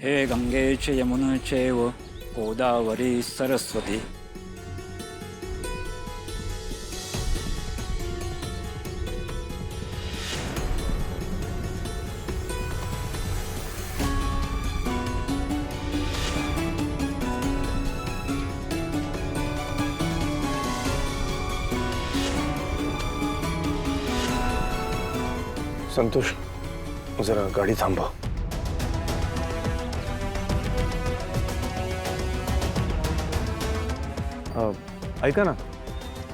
हे गंगे च यमुने चैव गोदावरी सरस्वती। संतोष, जरा गाडी थांबव। ऐका ना,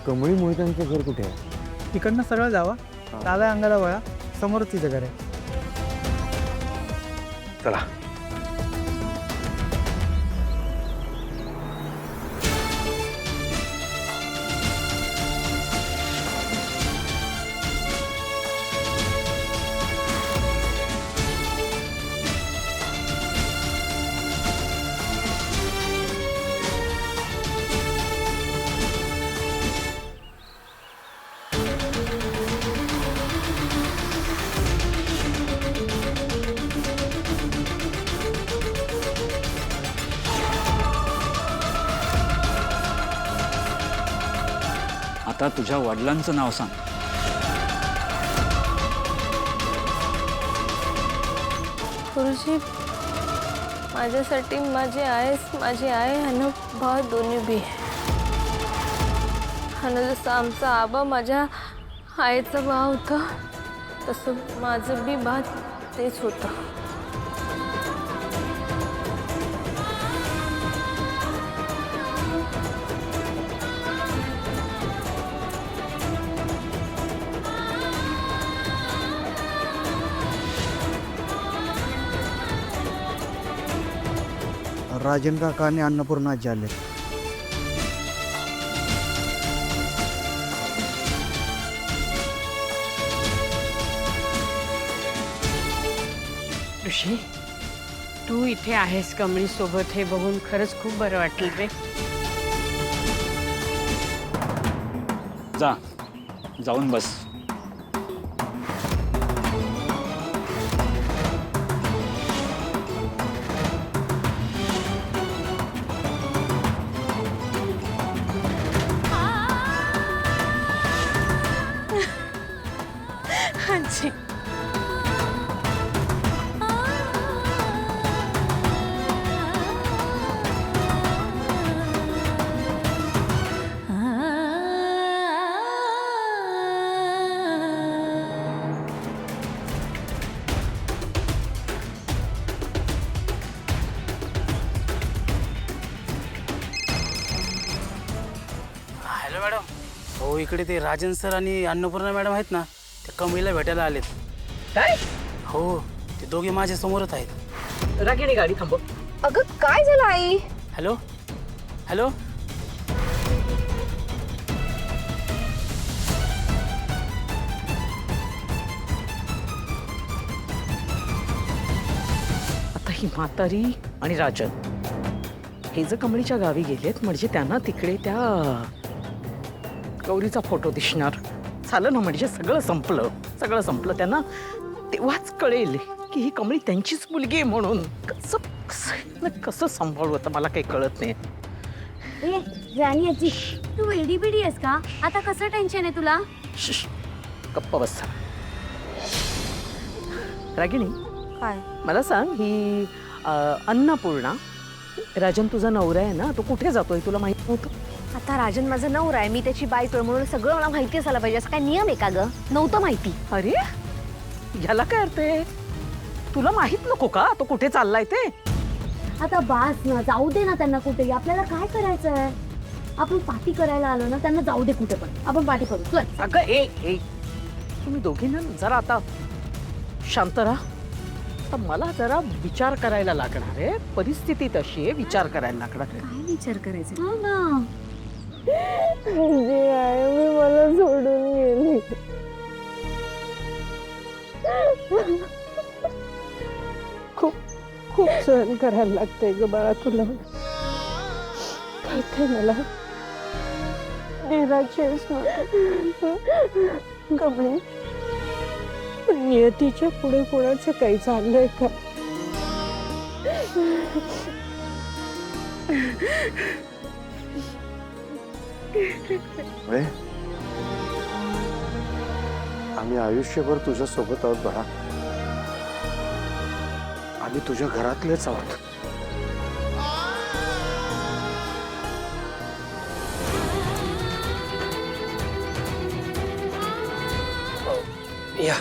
कमळी मोहितांचं घर कुठे आहे? तिकडनं सरळ जावा, डाव्या अंगाला वळा, समोरच तिचं घर आहे। चला। आता तुझ्या वडिलांचं नाव सांग। गुरुजी, माझ्यासाठी माझी आई आणि भाऊ दोन्ही बी आणि जसं आमचा आबा माझ्या आईचा भाव होता तसं माझं बी बा तेच होतं। राजन काका आणि अन्नपूर्णा आजी आले। ऋषी, तू इथे आहेस कमळी सोबत हे बघून खरंच खूप बरं वाटलं रे। जा, जाऊन बस। आजी, हॅलो मॅडम। हो, इकडे ते राजन सर आणि अन्नपूर्णा मॅडम आहेत ना, ते कमळीला भेटायला आलेत। काय? हो, ते दोघे माझ्या समोरच आहेत। रागिणी, गाडी थांबव। अगं काय झालं आई? हॅलो हॅलो, आता ही म्हातारी आणि राजन हे जर कमळीच्या गावी गेलेत म्हणजे त्यांना तिकडे त्या गौरीचा फोटो दिसणार। झालं ना, म्हणजे सगळं संपलं। त्यांना तेव्हाच कळेल की ही कमळी त्यांचीच मुलगी आहे म्हणून। कसं सांभाळू आता मला काही कळत नाही। ए राणी आजी, तू वेडी बिडी आहेस का? आता कसं टेन्शन आहे तुला? श्श, गप्प बस। रागिणी, काय? मला सांग, ही अन्नपूर्णा, राजन तुझा नवरा आहे ना, तो कुठे जातोय तुला माहित नव्हतं? आता राजन माझा नवरा आहे, मी त्याची बायको आहे म्हणून सगळं मला माहिती असायला पाहिजे। असं काय नियम आहे का ग? नव्हतं माहिती। अरे, याला काय अर्थ आहे? तुला माहित नको का तो कुठे चाललाय ते? आता बास ना, जाऊ दे ना त्यांना कुठेही। आपल्याला काय करायचंय? आपण पार्टी करायला आलो ना, त्यांना जाऊ दे कुठे पण, आपण पार्टी करू। चल अगं ए, तुम्ही दोघी ना जरा आता शांत राहा। आता मला जरा विचार करायला लागणार आहे। परिस्थिती तशी आहे, विचार करायला लागणार आहे। काय विचार करायचा? हो ना, जी आई मी मला सोडून गेली। खूप सहन करायला लागतंय ग बाळा तुला। कळतंय मला, निराशेच कमळे, पण नियतीच्या पुढे कोणाचं काही चाललंय का? आम्ही आयुष्यभर तुझ्या सोबत आहोत बाळा. आम्ही तुझ्या घरातलेच आहोत. या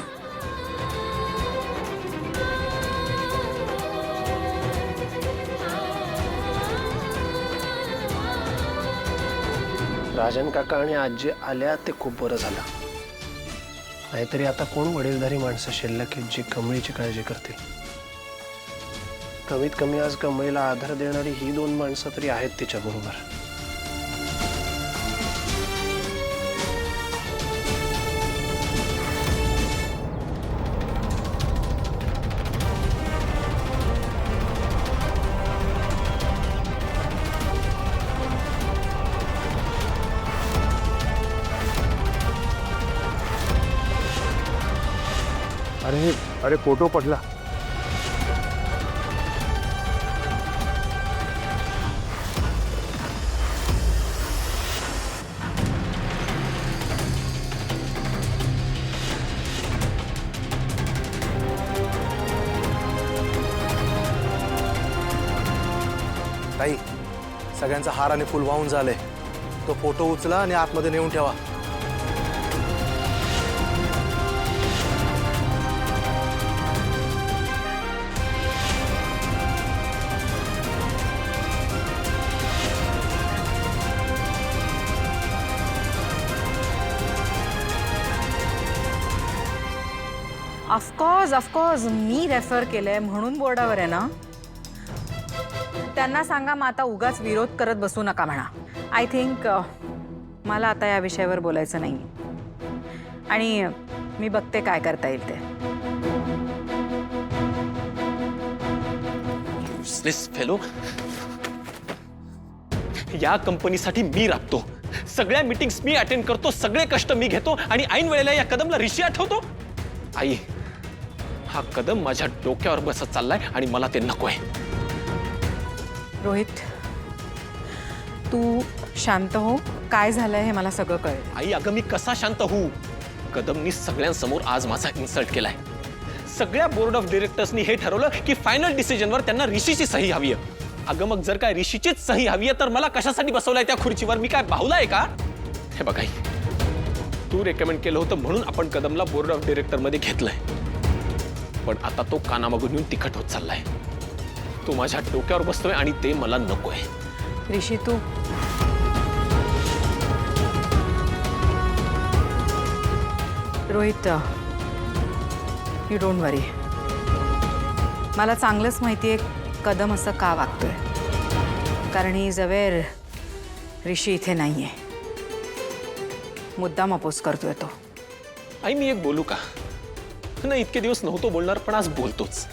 राजन काका आणि आजी आल्या ते खूप बरं झालं. नाहीतरी आता कोण वडीलधारी माणसं शिल्लक आहेत जी कमळीची काळजी करतील. कमीत कमी आज कमळीला आधार देणारी ही 2 माणसं तरी आहेत तिच्या बरोबर. अरे अरे फोटो पडला. ताई, सगळ्यांचा हार आणि फुल वाहून झालंय. तो फोटो उचला आणि आतमध्ये नेऊन ठेवा. ऑफकोर्स मी रेफर केलंय म्हणून बोर्डावर आहे ना. त्यांना सांगा मग आता उगाच विरोध करत बसू नका म्हणा. आय थिंक मला आता या विषयावर बोलायचं नाही आणि मी बघते काय करता येईल ते. फेलो, या कंपनीसाठी मी राबतो. सगळ्या मीटिंग्स मी अटेंड करतो. सगळे कष्ट मी घेतो आणि ऐन वेळेला या कदमला ऋषी आठवतो. आई, हा कदम माझ्या डोक्यावर बसत चाललाय आणि मला ते नकोय. रोहित, तू शांत हो. काय झालंय हे मला सगळं कळेल. आई, अगं मी कसा शांत होऊ? कदमनी सगळ्यांसमोर आज माझा इन्सल्ट केलाय. सगळ्या बोर्ड ऑफ डिरेक्टर्सनी हे ठरवलं की फायनल डिसिजनवर त्यांना ऋषीची सही हवी आहे. अगं मग जर काय ऋषीचीच सही हवी आहे तर मला कशासाठी बसवलंय त्या खुर्चीवर? मी काय बाहुलाय का? हे बघ आई, तू रेकमेंड केलं होतं म्हणून आपण कदमला बोर्ड ऑफ डिरेक्टर मध्ये घेतलंय. पण आता तो कानामागून येऊन तिखट होत चाललाय. तो माझ्या डोक्यावर बसतोय आणि ते मला नकोय. ऋषी, तू रोहित, यू डोंट वरी. मला चांगलंच माहिती आहे कदम असं का वागतोय. कारण ही जवेर ऋषी इथे नाहीये. मुद्दाम अपोज करतोय तो. आई, मी एक बोलू का? नाही, इतके दिवस नव्हतो बोलणार पण आज बोलतोच.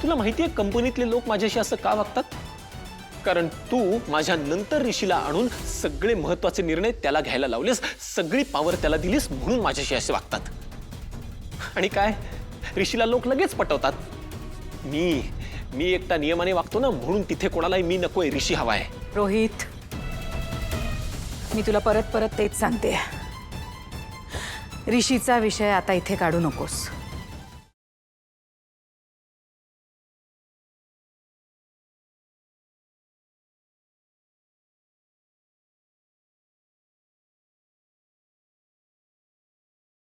तुला माहितीये कंपनीतले लोक माझ्याशी असं का वागतात? कारण तू माझ्या नंतर ऋषीला आणून सगळे महत्त्वाचे निर्णय त्याला घ्यायला लावलेस. सगळी पावर त्याला दिलीस म्हणून माझ्याशी असे वागतात. आणि काय, ऋषीला लोक लगेच पटवतात. मी एकटा नियमाने वागतो ना म्हणून तिथे कोणालाही मी नकोय, ऋषी हवाय. रोहित, मी तुला परत तेच सांगते. ऋषीचा विषय आता इथे काढू नकोस.